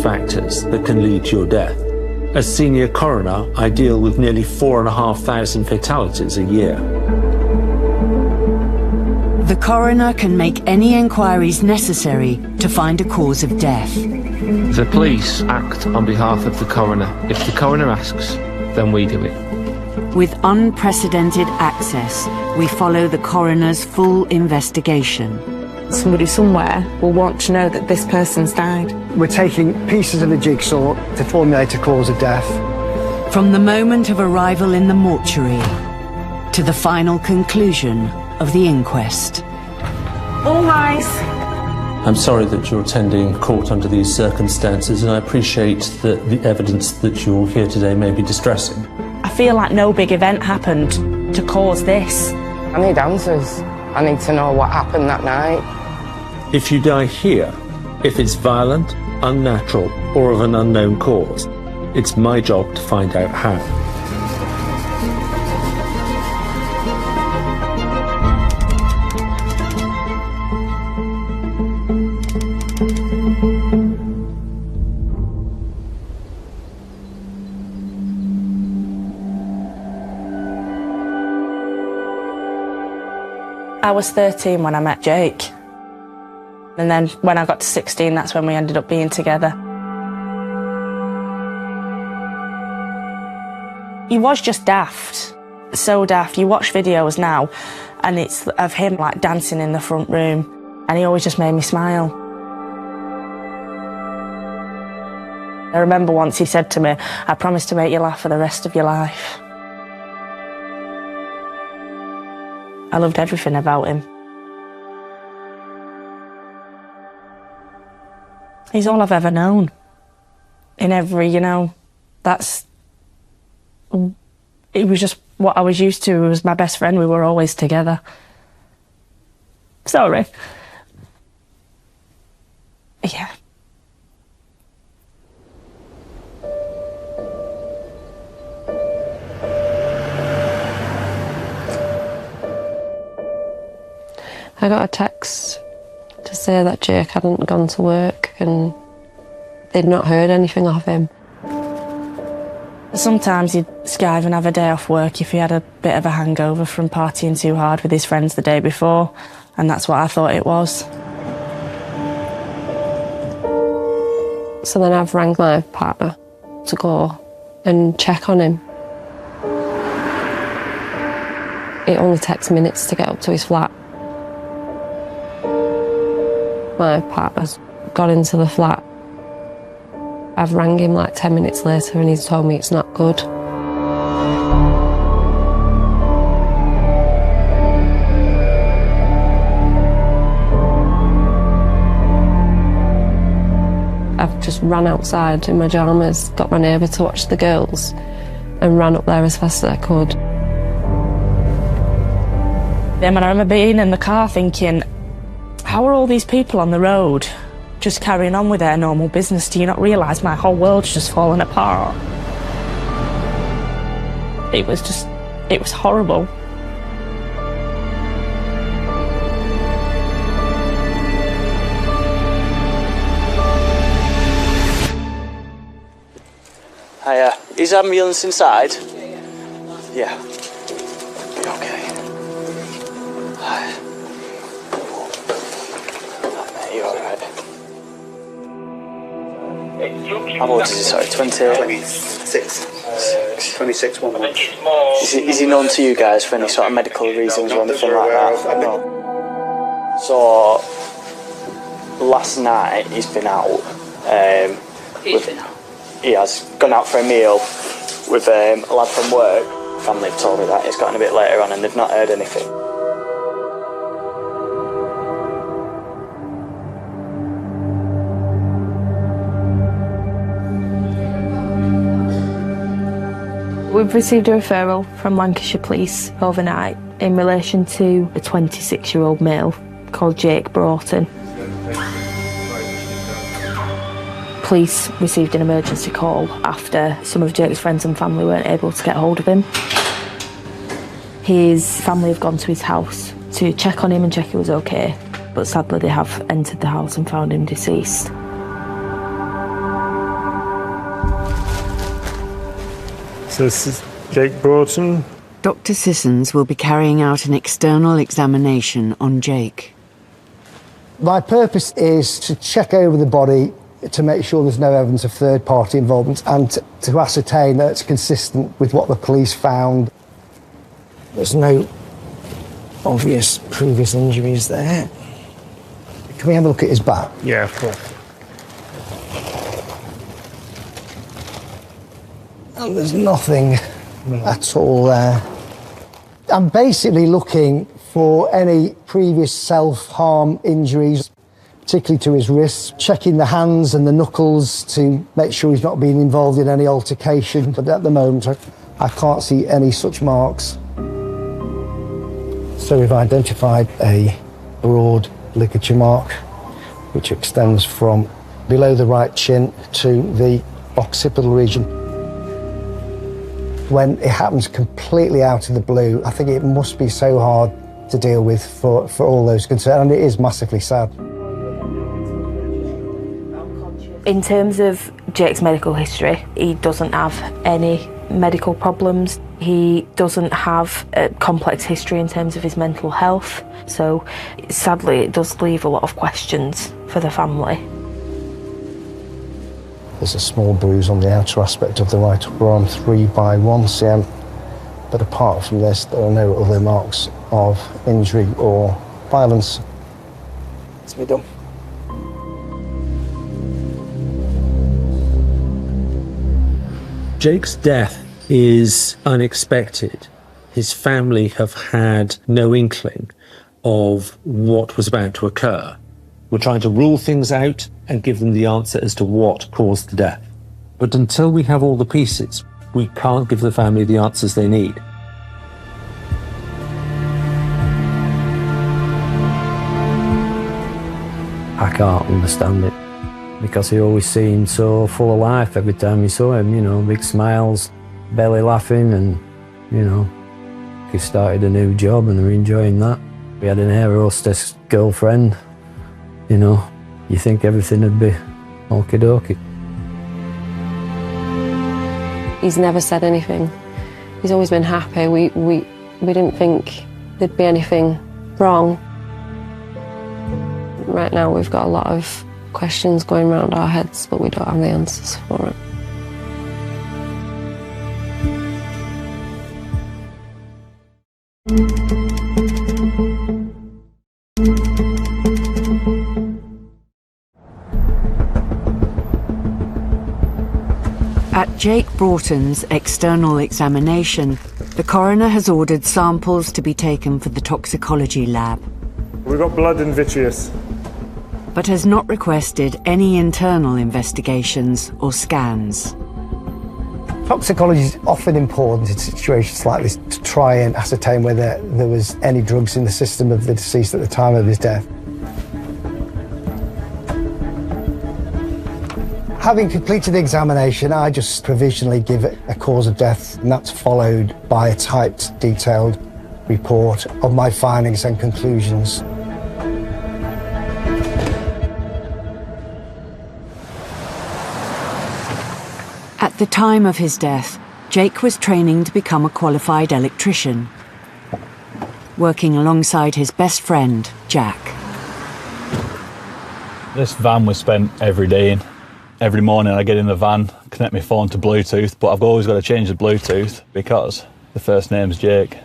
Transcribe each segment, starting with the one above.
factors that can lead to your death. As senior coroner, I deal with nearly 4,500 fatalities a year. The coroner can make any inquiries necessary to find a cause of death. The police act on behalf of the coroner. If the coroner asks, then we do it. With unprecedented access, we follow the coroner's full investigation. Somebody somewhere will want to know that this person's died. We're taking pieces of the jigsaw to formulate a cause of death. From the moment of arrival in the mortuary to the final conclusion of the inquest. All rise. I'm sorry that you're attending court under these circumstances, and I appreciate that the evidence that you're here today may be distressing. I feel like no big event happened to cause this. I need answers. I need to know what happened that night. If you die here, if it's violent, unnatural, or of an unknown cause, it's my job to find out how. I was 13 when I met Jake. And then when I got to 16, that's when we ended up being together. He was just daft. So daft. You watch videos now and it's of him like dancing in the front room, and he always just made me smile. I remember once he said to me, "I promise to make you laugh for the rest of your life." I loved everything about him. He's all I've ever known. In every, it was just what I was used to. He was my best friend. We were always together. Sorry. Yeah. I got a text to say that Jake hadn't gone to work and they'd not heard anything of him. Sometimes he'd skive and have a day off work if he had a bit of a hangover from partying too hard with his friends the day before, and that's what I thought it was. So then I've rang my partner to go and check on him. It only takes minutes to get up to his flat. My partner's got into the flat. I've rang him like 10 minutes later and he's told me it's not good. I've just ran outside in my pyjamas, got my neighbour to watch the girls and ran up there as fast as I could. Then I remember being in the car thinking, how are all these people on the road just carrying on with their normal business? Do you not realise my whole world's just fallen apart? It was horrible. Hiya. Is ambulance inside? Yeah. Okay. Hi. You alright? How old is he, sorry? 26. 26, 1 month. Is he known to you guys for any sort of medical reasons or anything like that? No. So, last night he's been out. He has gone out for a meal with a lad from work. Family have told me that. It's gotten a bit later on and they've not heard anything. We've received a referral from Lancashire Police overnight in relation to a 26-year-old male called Jake Broughton. Police received an emergency call after some of Jake's friends and family weren't able to get hold of him. His family have gone to his house to check on him and check he was okay, but sadly they have entered the house and found him deceased. So this is Jake Broughton. Dr. Sissons will be carrying out an external examination on Jake. My purpose is to check over the body to make sure there's no evidence of third-party involvement and to ascertain that it's consistent with what the police found. There's no obvious previous injuries there. Can we have a look at his back? Yeah, of course. And there's nothing at all there. I'm basically looking for any previous self-harm injuries, particularly to his wrists, checking the hands and the knuckles to make sure he's not been involved in any altercation, but at the moment I can't see any such marks. So we've identified a broad ligature mark which extends from below the right chin to the occipital region. When it happens completely out of the blue, I think it must be so hard to deal with for all those concerned, and it is massively sad. In terms of Jake's medical history, he doesn't have any medical problems. He doesn't have a complex history in terms of his mental health, so sadly it does leave a lot of questions for the family. There's a small bruise on the outer aspect of the right upper arm, 3 by 1 cm, but apart from this there are no other marks of injury or violence. Let's be done. Jake's death is unexpected. His family have had no inkling of what was about to occur. We're trying to rule things out and give them the answer as to what caused the death. But until we have all the pieces, we can't give the family the answers they need. I can't understand it, because he always seemed so full of life every time you saw him, you know, big smiles, belly laughing, and, you know, he started a new job and we're enjoying that. We had an air hostess girlfriend, you know, you think everything would be okie-dokie. He's never said anything. He's always been happy. We didn't think there'd be anything wrong. Right now we've got a lot of questions going around our heads, but we don't have the answers for it. At Jake Broughton's external examination, the coroner has ordered samples to be taken for the toxicology lab. We've got blood and vitreous. But has not requested any internal investigations or scans. Toxicology is often important in situations like this to try and ascertain whether there was any drugs in the system of the deceased at the time of his death. Having completed the examination, I just provisionally give it a cause of death, and that's followed by a typed, detailed report of my findings and conclusions. At the time of his death, Jake was training to become a qualified electrician, working alongside his best friend, Jack. This van was spent every day in. Every morning I get in the van, connect my phone to Bluetooth, but I've always got to change the Bluetooth because the first name's Jake.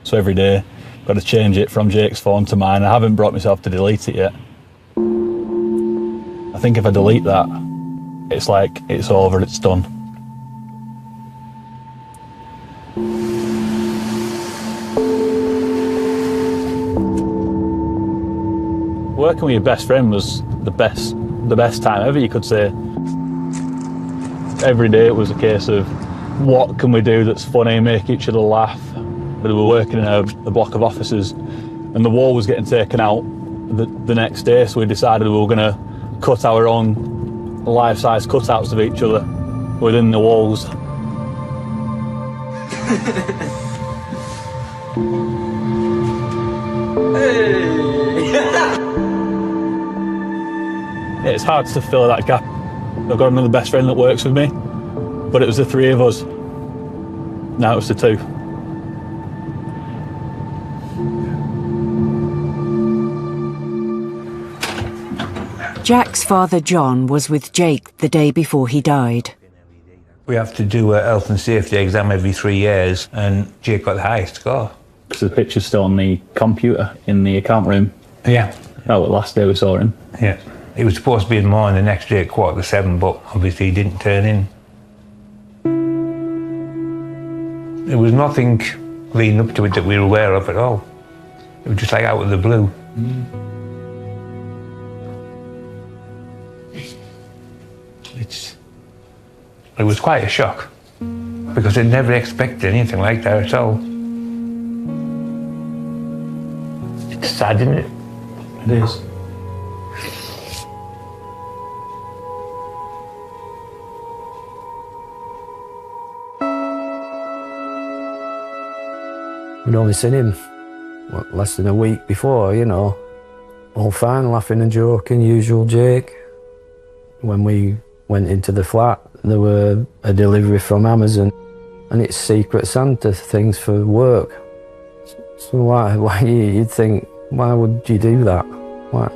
So every day I've got to change it from Jake's phone to mine. I haven't brought myself to delete it yet. I think if I delete that, it's like it's over, it's done. Working with your best friend was the best time ever, you could say. Every day it was a case of what can we do that's funny, make each other laugh. We were working in a block of offices and the wall was getting taken out the next day, so we decided we were going to cut our own life-size cutouts of each other within the walls. It's hard to fill that gap. I've got another best friend that works with me, but it was the three of us No, it was the 2. Jack's father, John, was with Jake the day before he died. We have to do a health and safety exam every 3 years, and Jake got the highest score. So the picture's still on the computer in the account room? Yeah. Oh, the last day we saw him? Yeah. He was supposed to be in the morning the next day at 7:15, but obviously he didn't turn in. There was nothing leading up to it that we were aware of at all. It was just like out of the blue. It was quite a shock, because I'd never expected anything like that at all. It's sad, isn't it? It is. We'd only seen him, what, less than a week before, you know. All fine, laughing and joking, usual Jake. When we went into the flat, there were a delivery from Amazon, and it's Secret Santa things for work. So why you'd think, why would you do that? Why,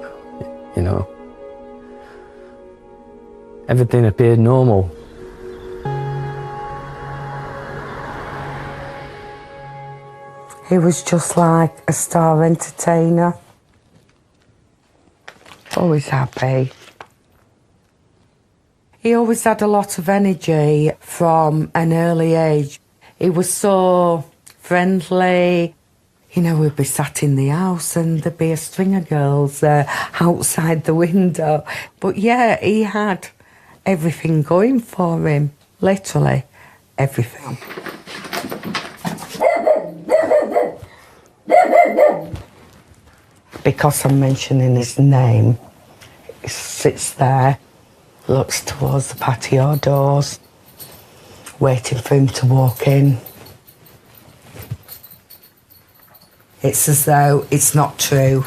you know? Everything appeared normal. He was just like a star entertainer. Always happy. He always had a lot of energy from an early age. He was so friendly. You know, we'd be sat in the house and there'd be a string of girls outside the window. But yeah, he had everything going for him. Literally everything. Because I'm mentioning his name, he sits there, looks towards the patio doors, waiting for him to walk in. It's as though it's not true,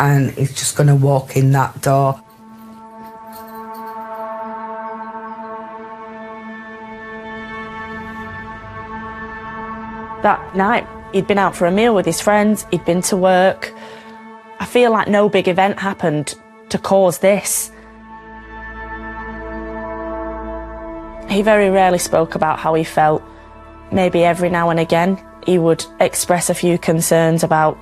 and he's just going to walk in that door. That night, he'd been out for a meal with his friends, he'd been to work. I feel like no big event happened to cause this. He very rarely spoke about how he felt. Maybe every now and again he would express a few concerns about,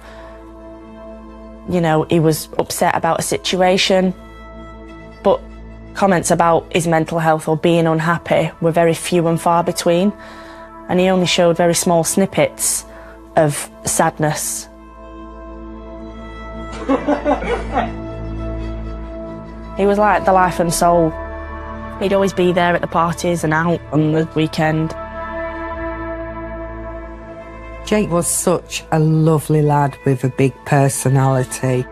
you know, he was upset about a situation. But comments about his mental health or being unhappy were very few and far between. And he only showed very small snippets of sadness. He was like the life and soul. He'd always be there at the parties and out on the weekend. Jake was such a lovely lad with a big personality.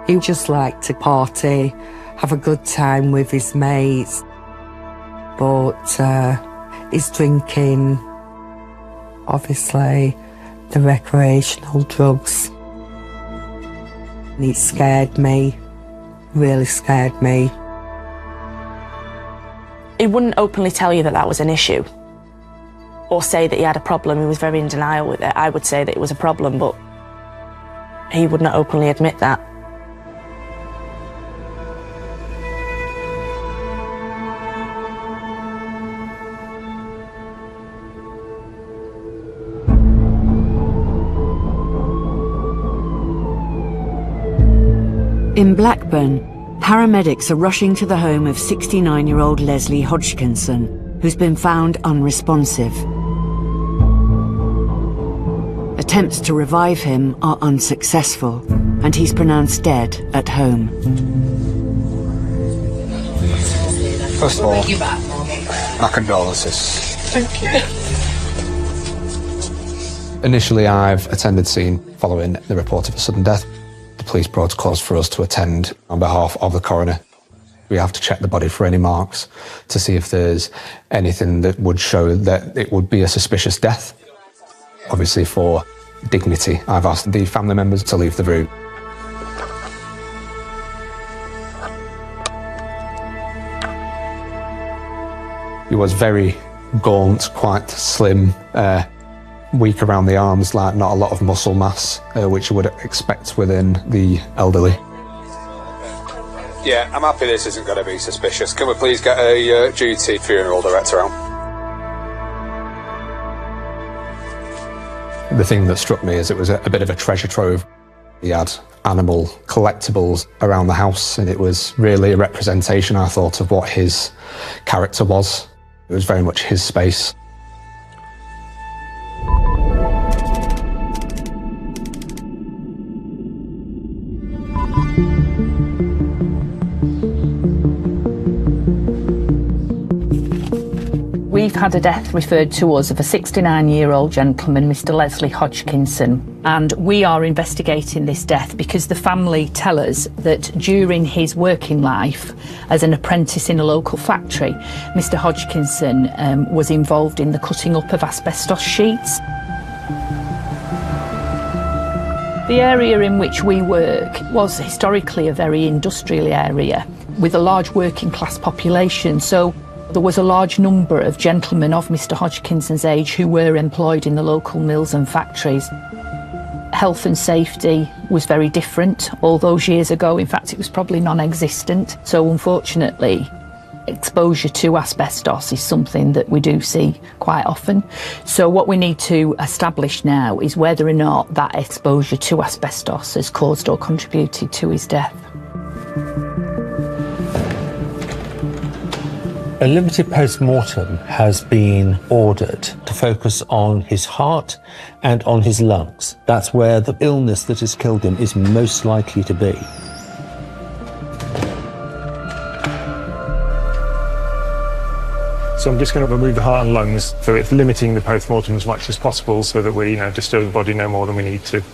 He just liked to party, have a good time with his mates. But his drinking, obviously, the recreational drugs. It scared me, really scared me. He wouldn't openly tell you that that was an issue or say that he had a problem. He was very in denial with it. I would say that it was a problem, but he would not openly admit that. In Blackburn, paramedics are rushing to the home of 69-year-old Leslie Hodgkinson, who's been found unresponsive. Attempts to revive him are unsuccessful, and he's pronounced dead at home. First of all, my condolences. Thank you. Initially, I've attended scene following the report of a sudden death. The police protocols for us to attend on behalf of the coroner. We have to check the body for any marks to see if there's anything that would show that it would be a suspicious death. Obviously, for dignity, I've asked the family members to leave the room. He was very gaunt, quite slim, weak around the arms, like not a lot of muscle mass, which you would expect within the elderly. Yeah, I'm happy this isn't going to be suspicious. Can we please get a duty funeral director out? The thing that struck me is it was a bit of a treasure trove. He had animal collectibles around the house, and it was really a representation, I thought, of what his character was. It was very much his space. We've had a death referred to us of a 69-year-old gentleman, Mr. Leslie Hodgkinson, and we are investigating this death because the family tell us that during his working life as an apprentice in a local factory, Mr. Hodgkinson was involved in the cutting up of asbestos sheets. The area in which we work was historically a very industrial area with a large working class population, so there was a large number of gentlemen of Mr. Hodgkinson's age who were employed in the local mills and factories. Health and safety was very different all those years ago. In fact, it was probably non-existent. So unfortunately, exposure to asbestos is something that we do see quite often. So what we need to establish now is whether or not that exposure to asbestos has caused or contributed to his death. A limited post-mortem has been ordered to focus on his heart and on his lungs. That's where the illness that has killed him is most likely to be. So I'm just going to remove the heart and lungs, so it's limiting the post-mortem as much as possible so that we disturb the body no more than we need to.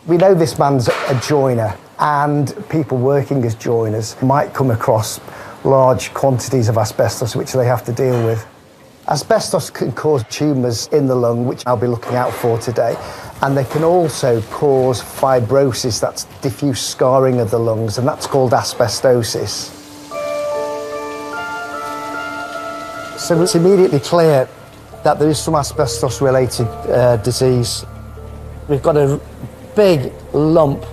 We know this man's a joiner, and people working as joiners might come across large quantities of asbestos which they have to deal with. Asbestos can cause tumours in the lung, which I'll be looking out for today, and they can also cause fibrosis, that's diffuse scarring of the lungs, and that's called asbestosis. So it's immediately clear that there is some asbestos-related disease. We've got a big lump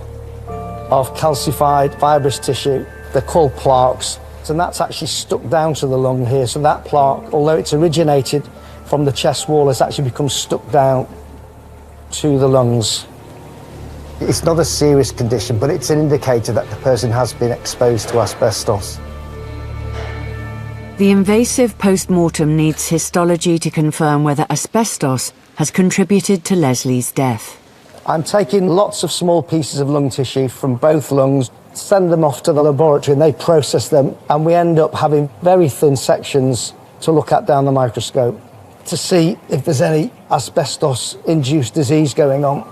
of calcified fibrous tissue. They're called plaques, and that's actually stuck down to the lung here. So that plaque, although it's originated from the chest wall, has actually become stuck down to the lungs. It's not a serious condition, but it's an indicator that the person has been exposed to asbestos. The invasive post-mortem needs histology to confirm whether asbestos has contributed to Leslie's death. I'm taking lots of small pieces of lung tissue from both lungs, send them off to the laboratory, and they process them, and we end up having very thin sections to look at down the microscope to see if there's any asbestos-induced disease going on.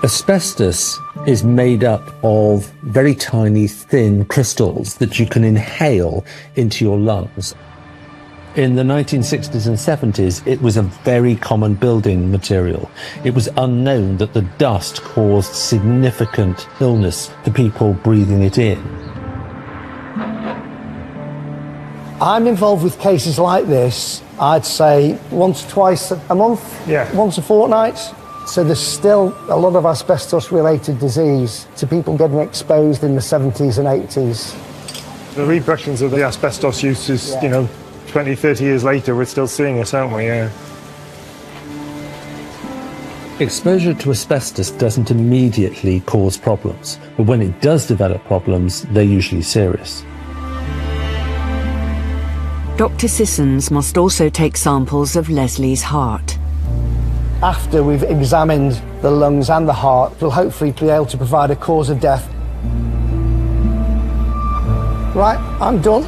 Asbestos is made up of very tiny, thin crystals that you can inhale into your lungs. In the 1960s and 70s, it was a very common building material. It was unknown that the dust caused significant illness to people breathing it in. I'm involved with cases like this, I'd say once, twice a month, once a fortnight. So there's still a lot of asbestos-related disease to people getting exposed in the 70s and 80s. The repercussions of the asbestos use is, 20, 30 years later, we're still seeing it, aren't we? Yeah. Exposure to asbestos doesn't immediately cause problems, but when it does develop problems, they're usually serious. Dr. Sissons must also take samples of Leslie's heart. After we've examined the lungs and the heart, we'll hopefully be able to provide a cause of death. Right, I'm done.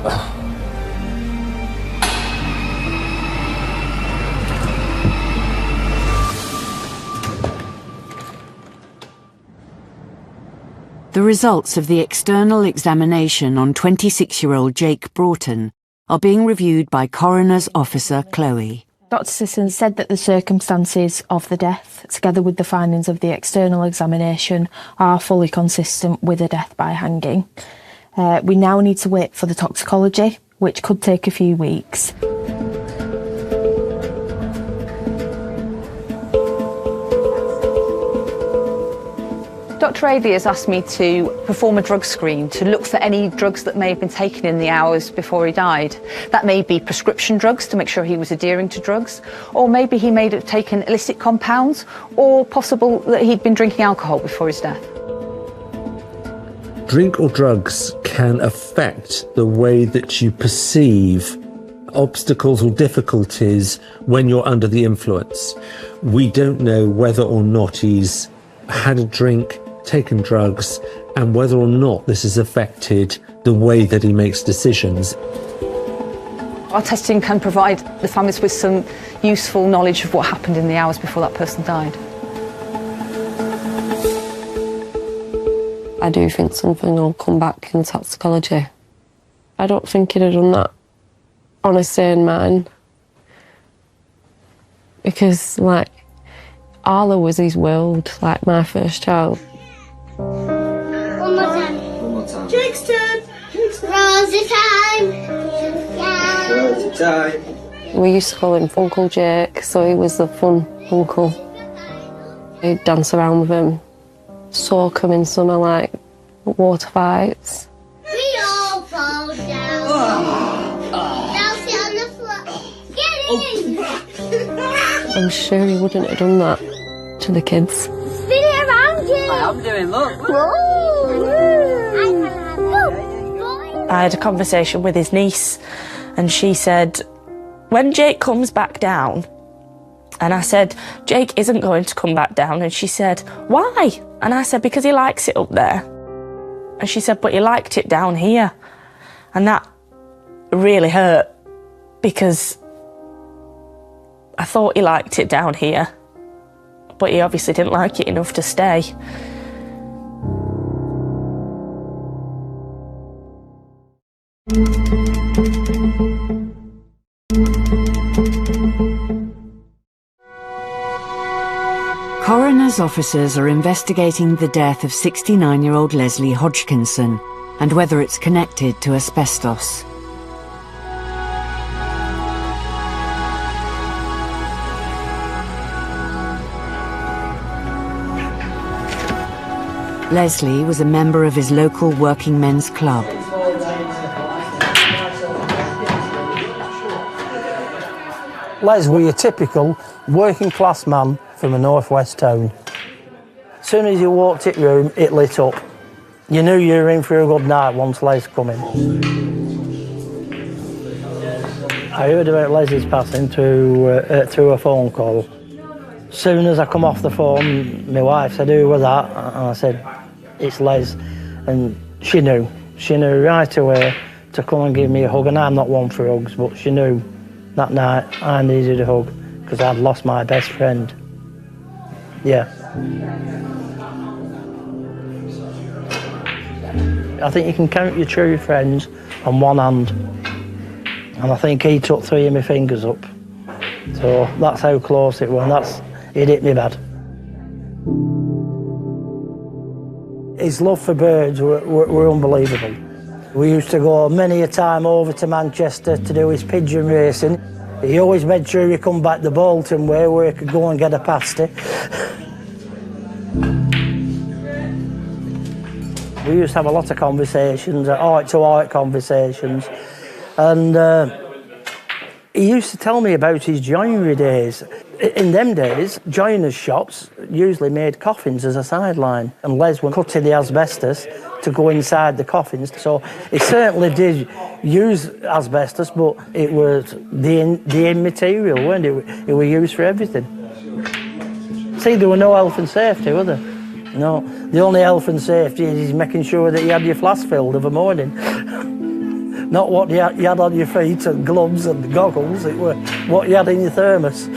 The results of the external examination on 26-year-old Jake Broughton are being reviewed by Coroner's Officer Chloe. Dr. Sissons said that the circumstances of the death, together with the findings of the external examination, are fully consistent with a death by hanging. We now need to wait for the toxicology, which could take a few weeks. Dr. Avey has asked me to perform a drug screen to look for any drugs that may have been taken in the hours before he died. That may be prescription drugs to make sure he was adhering to drugs, or maybe he may have taken illicit compounds, or possible that he'd been drinking alcohol before his death. Drink or drugs can affect the way that you perceive obstacles or difficulties when you're under the influence. We don't know whether or not he's had a drink, taken drugs, and whether or not this has affected the way that he makes decisions. Our testing can provide the families with some useful knowledge of what happened in the hours before that person died. I do think something will come back in toxicology. I don't think he'd have done that on a sane mind. Because, like, Arla was his world, like my first child. One more time. Jake's turn. Rosie time. Rosie time. We used to call him Uncle Jake, so he was the fun uncle. He'd dance around with him, soak him in summer like water fights. We all fall down. Now sit on the floor. Get in. I'm sure he wouldn't have done that to the kids. Spin it around you. I'm doing, look. I had a conversation with his niece, and she said, when Jake comes back down, and I said, Jake isn't going to come back down, and she said, why? And I said, because he likes it up there. And she said, but he liked it down here. And that really hurt, because I thought he liked it down here, but he obviously didn't like it enough to stay. Coroner's officers are investigating the death of 69-year-old Leslie Hodgkinson and whether it's connected to asbestos. Leslie was a member of his local working men's club. Les was a typical working class man from a northwest town. As soon as you walked in the room, it lit up. You knew you were in for a good night once Les come in. I heard about Leslie's passing through a phone call. As soon as I come off the phone, my wife said, who was that? And I said, it's Les. And she knew right away to come and give me a hug. And I'm not one for hugs, but she knew that night I needed a hug because I'd lost my best friend. Yeah. I think you can count your true friends on one hand. And I think he took 3 of my fingers up. So that's how close it was. It hit me bad. His love for birds were unbelievable. We used to go many a time over to Manchester to do his pigeon racing. He always made sure he come back to Bolton where we could go and get a pasty. We used to have a lot of conversations, heart-to-heart conversations, and he used to tell me about his joinery days. In them days, joiners' shops usually made coffins as a sideline, and Les would cut in the asbestos to go inside the coffins. So he certainly did use asbestos, but it was the in material, weren't it? It was used for everything. See, there were no health and safety, were there? No. The only health and safety is making sure that you had your flask filled of a morning. Not what you had on your feet and gloves and goggles, it were what you had in your thermos.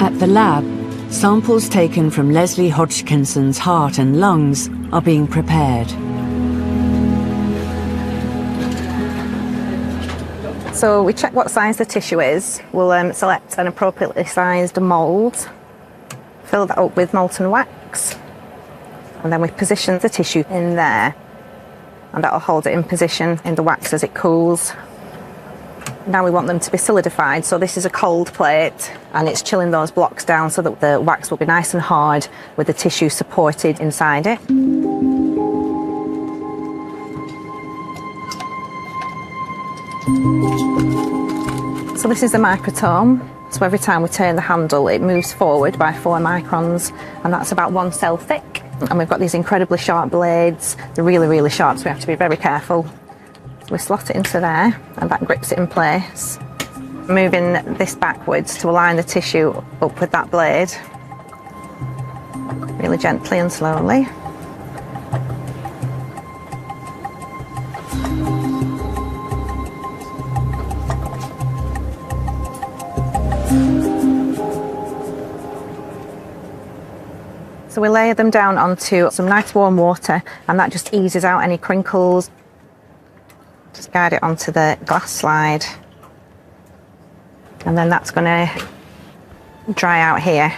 At the lab, samples taken from Leslie Hodgkinson's heart and lungs are being prepared. So we check what size the tissue is. We'll select an appropriately sized mould Fill that up with molten wax, and then we position the tissue in there, and that'll hold it in position in the wax as it cools. Now we want them to be solidified, so this is a cold plate and it's chilling those blocks down so that the wax will be nice and hard with the tissue supported inside it. So this is the microtome. So every time we turn the handle, it moves forward by 4 microns, and that's about 1 cell thick. And we've got these incredibly sharp blades. They're really, really sharp, so we have to be very careful. So we slot it into there, and that grips it in place. Moving this backwards to align the tissue up with that blade. Really gently and slowly. So we layer them down onto some nice warm water, and that just eases out any crinkles. Just guide it onto the glass slide, and then that's going to dry out here.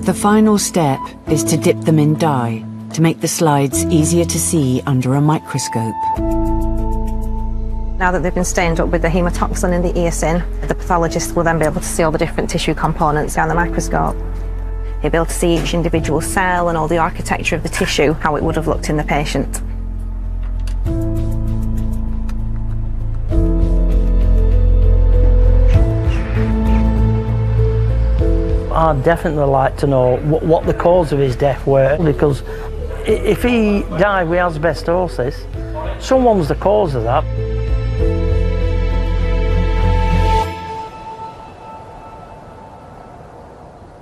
The final step is to dip them in dye to make the slides easier to see under a microscope. Now that they've been stained up with the hemotoxin and the eosin, the pathologist will then be able to see all the different tissue components down the microscope. He'll be able to see each individual cell and all the architecture of the tissue, how it would have looked in the patient. I'd definitely like to know what the cause of his death were, because if he died with asbestosis, someone's the cause of that.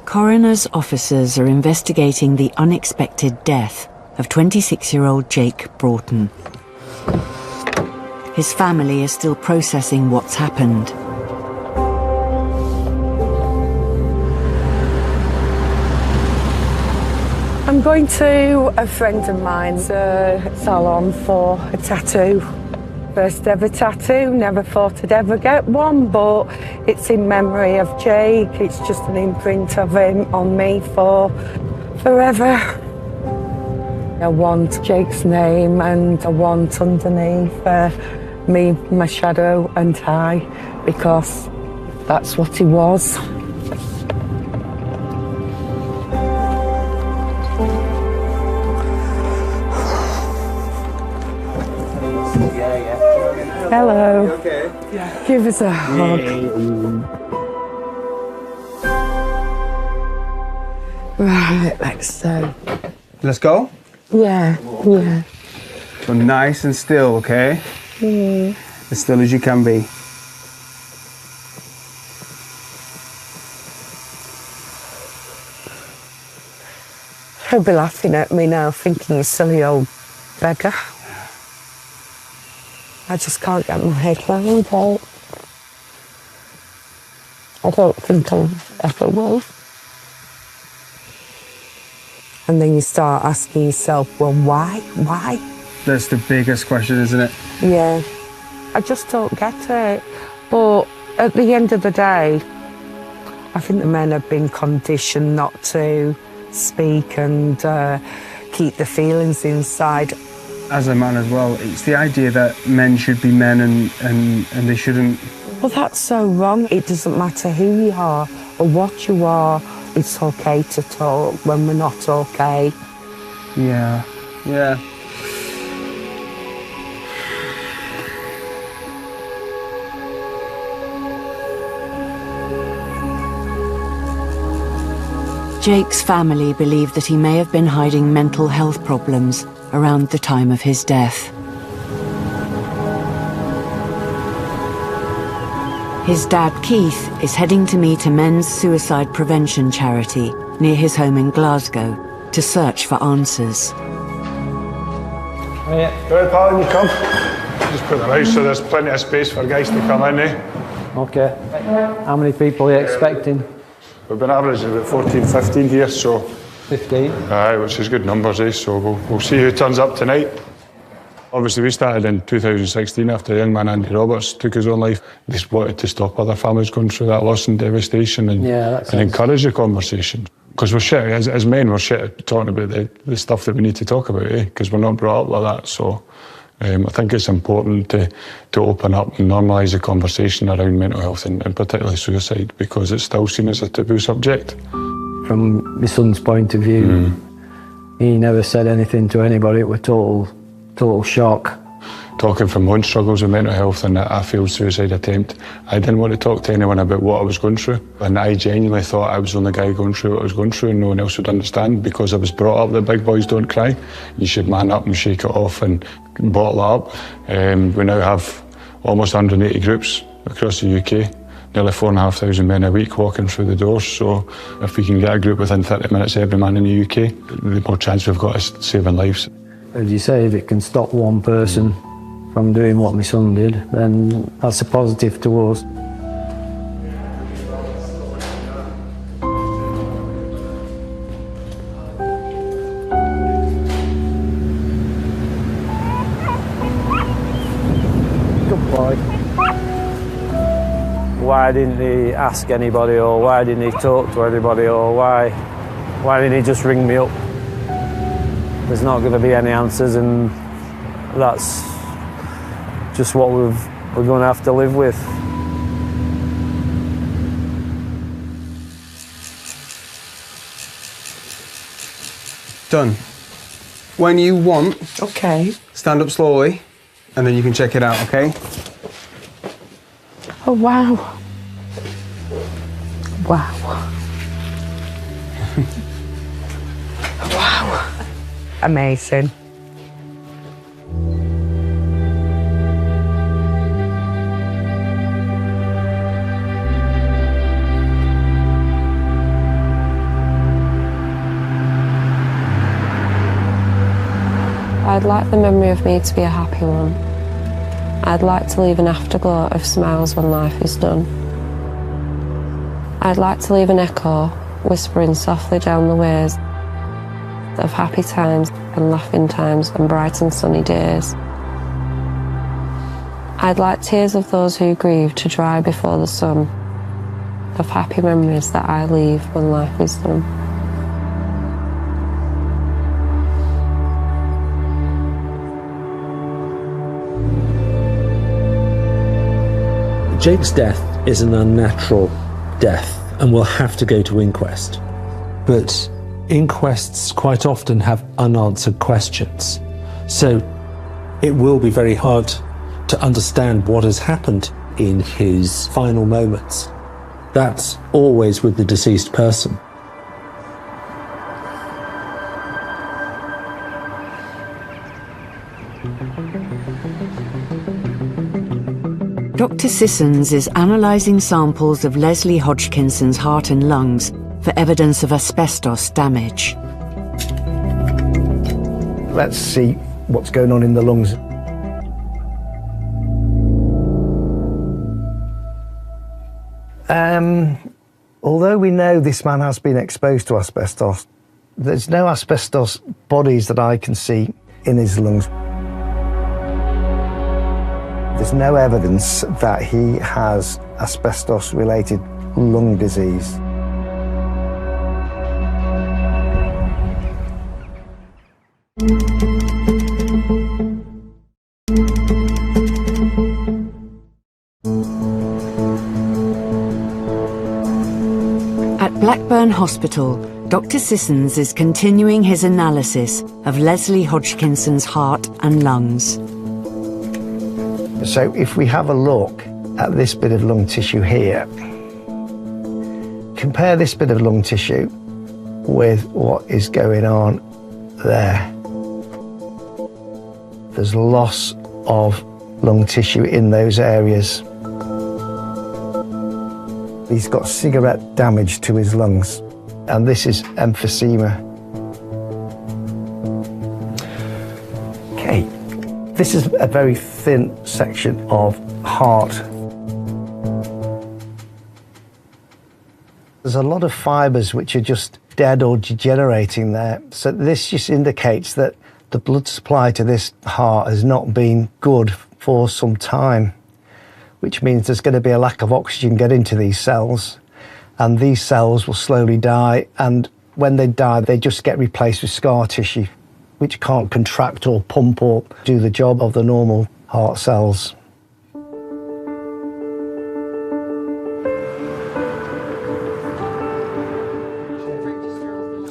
Coroner's officers are investigating the unexpected death of 26-year-old Jake Broughton. His family is still processing what's happened. I'm going to a friend of mine's salon for a tattoo. First ever tattoo, never thought I'd ever get one, but it's in memory of Jake. It's just an imprint of him on me for forever. I want Jake's name, and I want underneath me, my shadow and I, because that's what he was. Hello. You okay? Yeah. Give us a hug. Right, Let's go? Yeah. So nice and still, okay? As still as you can be. He'll be laughing at me now, thinking you silly old beggar. I just can't get my head round it. I don't think I ever will. And then you start asking yourself, well, why? Why? That's the biggest question, isn't it? Yeah. I just don't get it. But at the end of the day, I think the men have been conditioned not to speak and keep the feelings inside. As a man as well, it's the idea that men should be men and they shouldn't. Well, that's so wrong. It doesn't matter who you are or what you are. It's okay to talk when we're not okay. Yeah. Jake's family believe that he may have been hiding mental health problems around the time of his death. His dad, Keith, is heading to meet a men's suicide prevention charity near his home in Glasgow to search for answers. Yeah. Go ahead, pal, when you come. Just put them out so there's plenty of space for guys to come in, eh? Okay. How many people are you expecting? We've been averaging about 14, 15 here, so... 15? Aye, which is good numbers, eh? So we'll see who turns up tonight. Obviously, we started in 2016 after a young man, Andy Roberts, took his own life. We just wanted to stop other families going through that loss and devastation and encourage the conversation. Because we're shit, as men, we're shit at talking about the stuff that we need to talk about, because we're not brought up like that. So I think it's important to open up and normalise the conversation around mental health and particularly suicide, because it's still seen as a taboo subject. From my son's point of view, he never said anything to anybody. It was total shock. Talking from my own struggles with mental health and a failed suicide attempt, I didn't want to talk to anyone about what I was going through. And I genuinely thought I was the only guy going through what I was going through and no one else would understand, because I was brought up that big boys don't cry. You should man up and shake it off and bottle it up. We now have almost 180 groups across the UK. Nearly 4,500 men a week walking through the doors, so if we can get a group within 30 minutes, every man in the UK, the more chance we've got of saving lives. As you say, if it can stop one person from doing what my son did, then that's a positive to us. Good boy. Why didn't he ask anybody, or why didn't he talk to anybody, or why didn't he just ring me up? There's not going to be any answers, and that's just what we're going to have to live with. Done. When you want, okay, stand up slowly, and then you can check it out, okay? Oh, wow. Wow. Wow. Amazing. I'd like the memory of me to be a happy one. I'd like to leave an afterglow of smiles when life is done. I'd like to leave an echo whispering softly down the ways of happy times and laughing times and bright and sunny days. I'd like tears of those who grieve to dry before the sun, of happy memories that I leave when life is done. Jake's death is an unnatural death and will have to go to inquest. But inquests quite often have unanswered questions. So it will be very hard to understand what has happened in his final moments. That's always with the deceased person. Dr. Sissons is analysing samples of Leslie Hodgkinson's heart and lungs for evidence of asbestos damage. Let's see what's going on in the lungs. Although we know this man has been exposed to asbestos, there's no asbestos bodies that I can see in his lungs. There's no evidence that he has asbestos-related lung disease. At Blackburn Hospital, Dr. Sissons is continuing his analysis of Leslie Hodgkinson's heart and lungs. So if we have a look at this bit of lung tissue here, compare this bit of lung tissue with what is going on there. There's loss of lung tissue in those areas. He's got cigarette damage to his lungs, and this is emphysema. Okay, this is a very thin section of heart. There's a lot of fibres which are just dead or degenerating there, so this just indicates that The blood supply to this heart has not been good for some time, which means there's going to be a lack of oxygen getting to these cells, and these cells will slowly die, and when they die, they just get replaced with scar tissue, which can't contract or pump or do the job of the normal heart cells.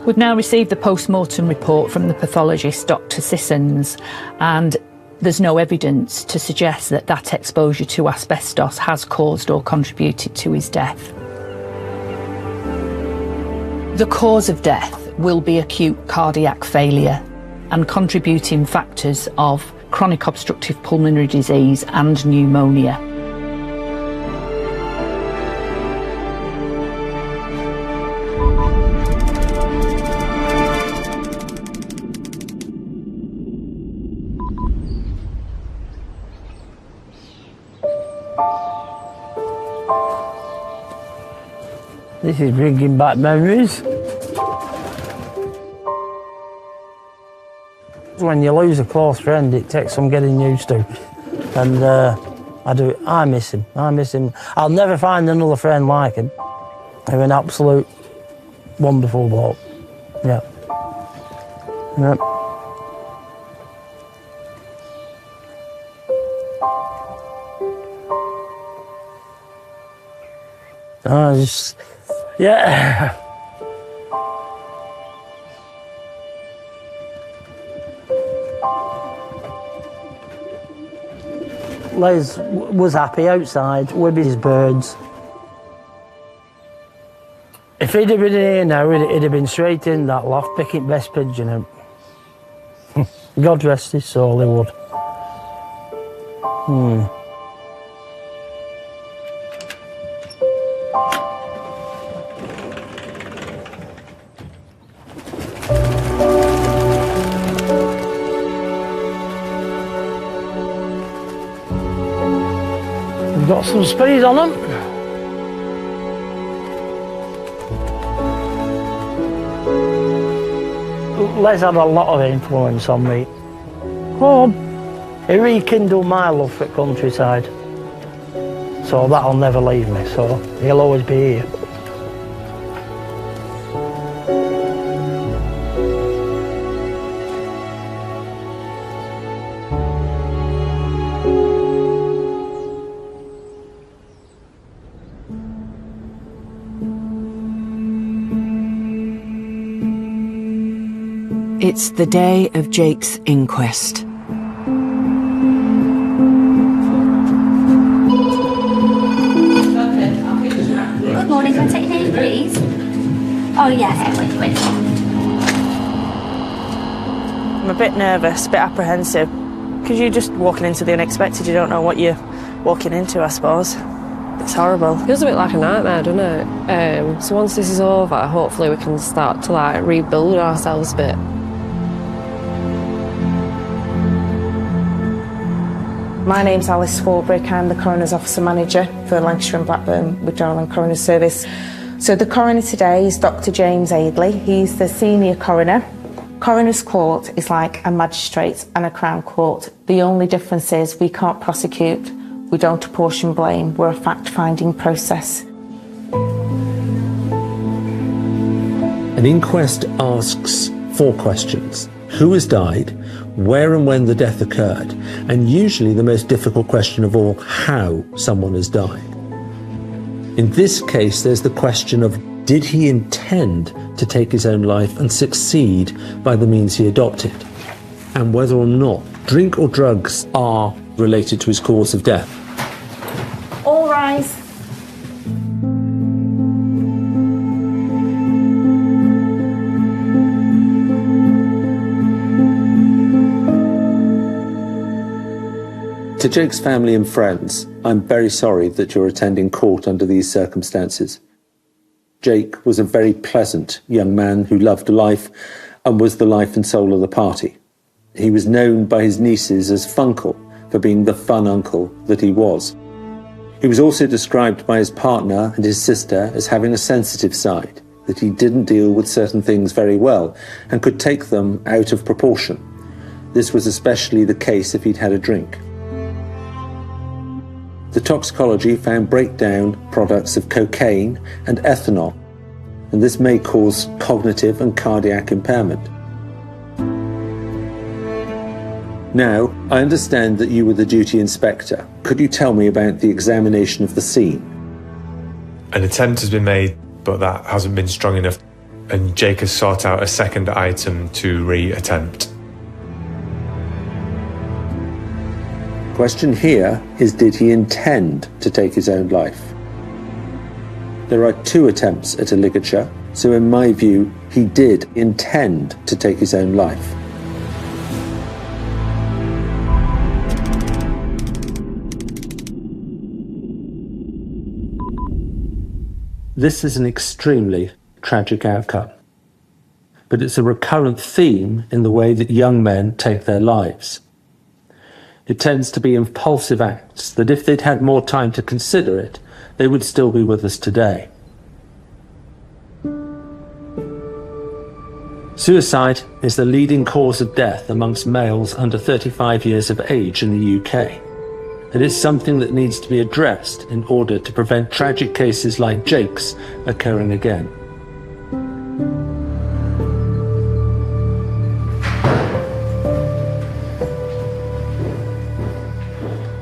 We've now received the post-mortem report from the pathologist, Dr. Sissons, and there's no evidence to suggest that that exposure to asbestos has caused or contributed to his death. The cause of death will be acute cardiac failure, and contributing factors of chronic obstructive pulmonary disease and pneumonia. This is bringing back memories. When you lose a close friend, it takes some getting used to. And I miss him. I'll never find another friend like him. He's an absolute wonderful bloke. Yeah. Yeah. Yeah. Les was happy outside with his birds. If he'd have been here now, he'd have been straight in that loft picking best pigeon out. God rest his soul, he would. Got some speed on them. Les had a lot of influence on me. He rekindled my love for countryside. So that'll never leave me, so he'll always be here. It's the day of Jake's inquest. Good morning, can I take your name, please? Oh, yes, wait. I'm a bit nervous, a bit apprehensive, because you're just walking into the unexpected. You don't know what you're walking into, I suppose. It's horrible. It feels a bit like a nightmare, doesn't it? So once this is over, hopefully we can start to like rebuild ourselves a bit. My name's Alice Swarbrick. I'm the Coroner's Officer Manager for Lancashire and Blackburn Withdrawal and Coroner's Service. So the coroner today is Dr. James Aidley. He's the senior coroner. Coroner's Court is like a magistrate and a Crown Court. The only difference is we can't prosecute, we don't apportion blame, we're a fact-finding process. An inquest asks 4 questions. Who has died? Where and when the death occurred? And usually the most difficult question of all, how someone has died. In this case, there's the question of, did he intend to take his own life and succeed by the means he adopted? And whether or not drink or drugs are related to his cause of death. All rise. To Jake's family and friends, I'm very sorry that you're attending court under these circumstances. Jake was a very pleasant young man who loved life and was the life and soul of the party. He was known by his nieces as Funkle for being the fun uncle that he was. He was also described by his partner and his sister as having a sensitive side, that he didn't deal with certain things very well and could take them out of proportion. This was especially the case if he'd had a drink. The toxicology found breakdown products of cocaine and ethanol, and this may cause cognitive and cardiac impairment. Now, I understand that you were the duty inspector. Could you tell me about the examination of the scene? An attempt has been made, but that hasn't been strong enough, and Jake has sought out a second item to re-attempt. Question here is, did he intend to take his own life? There are 2 attempts at a ligature, so in my view, he did intend to take his own life. This is an extremely tragic outcome, but it's a recurrent theme in the way that young men take their lives. It tends to be impulsive acts that if they'd had more time to consider it, they would still be with us today. Suicide is the leading cause of death amongst males under 35 years of age in the UK. It is something that needs to be addressed in order to prevent tragic cases like Jake's occurring again.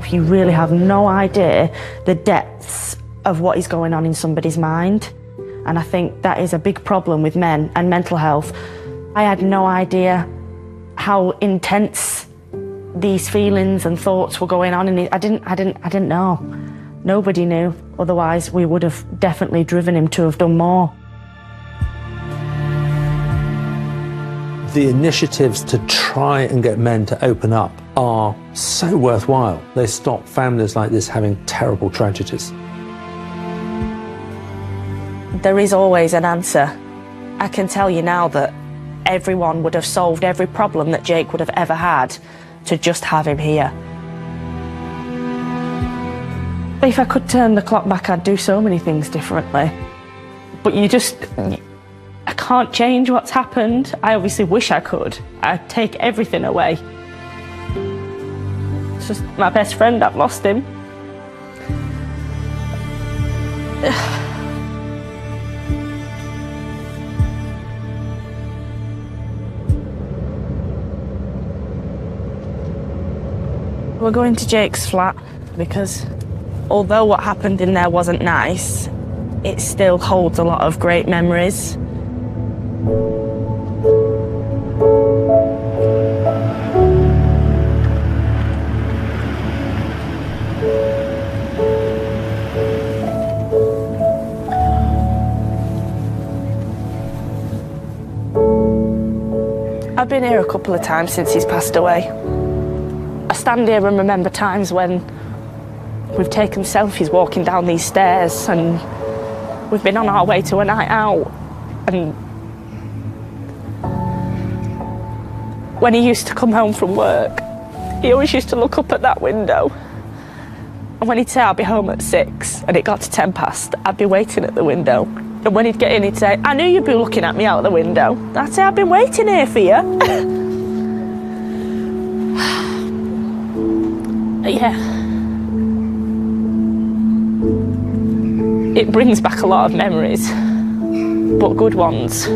You really have no idea the depths of what is going on in somebody's mind. And I think that is a big problem with men and mental health. I had no idea how intense these feelings and thoughts were going on, and I didn't know. Nobody knew. Otherwise, we would have definitely driven him to have done more. The initiatives to try and get men to open up are so worthwhile. They stop families like this having terrible tragedies. There is always an answer. I can tell you now that everyone would have solved every problem that Jake would have ever had to just have him here. If I could turn the clock back, I'd do so many things differently. But I can't change what's happened. I obviously wish I could. I'd take everything away. It's just my best friend, I've lost him. We're going to Jake's flat because although what happened in there wasn't nice, it still holds a lot of great memories. I've been here a couple of times since he's passed away. I stand here and remember times when we've taken selfies walking down these stairs, and we've been on our way to a night out, and when he used to come home from work, he always used to look up at that window, and when he'd say, "I'll be home at 6," and it got to 10 past, I'd be waiting at the window, and when he'd get in, he'd say, "I knew you'd be looking at me out the window." I'd say, "I've been waiting here for you." Yeah. It brings back a lot of memories, but good ones.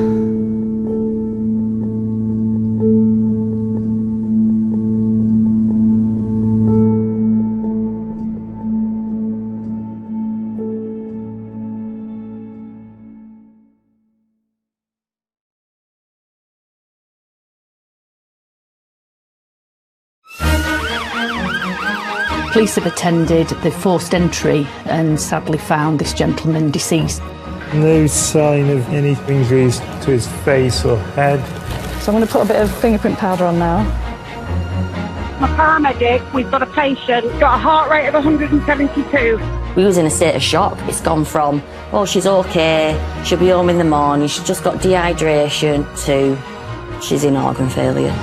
Police have attended the forced entry and sadly found this gentleman deceased. No sign of any injuries to his face or head. So I'm going to put a bit of fingerprint powder on now. I'm a paramedic. We've got a patient, got a heart rate of 172. We was in a state of shock. It's gone from, oh, she's okay, she'll be home in the morning, she's just got dehydration, to she's in organ failure.